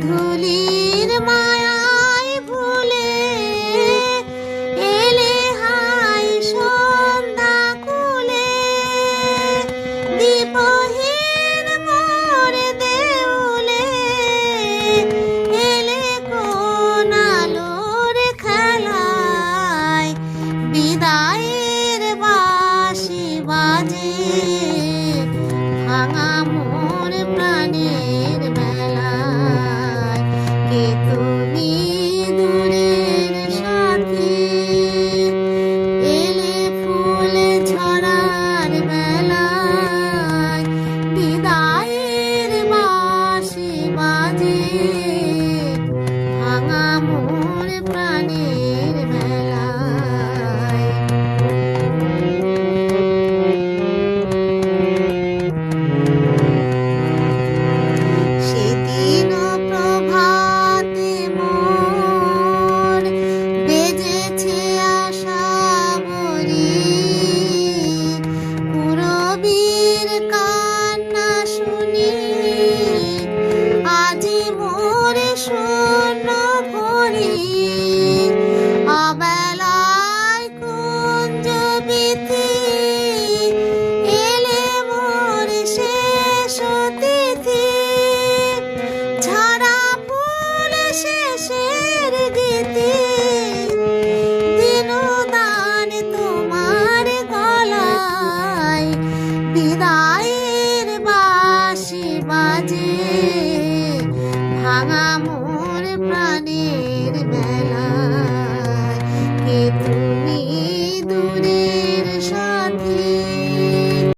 ধুলির মায়ায় ভুলে এলে হাই সন্ধ্যা কুলে দীপহীন মোর দেউলে এলে কোন আলোর খেলায় বিদায়ের বাঁশি বাজে ভাঙা মোর প্রাণের বেলায় কে তুমি দূরের সাথী এলে ফুল ঝরার বেলায় বিদায়ের বাঁশি বাজে ভাঙা মোর প্রাণের বেলায়। সেদিন প্রভাতে মোর বেজেছে আশাবরী পুরবীর কান্না শুনি আজি মোর শূন্য ভরি অবেলায় কুঞ্জ বিথি এলে মোর শেষ তিথি ঝরা ফুল শেষের গীতি দিনদান তোমার গলায় বিদায়ের বাঁশি বাজে ভাঙা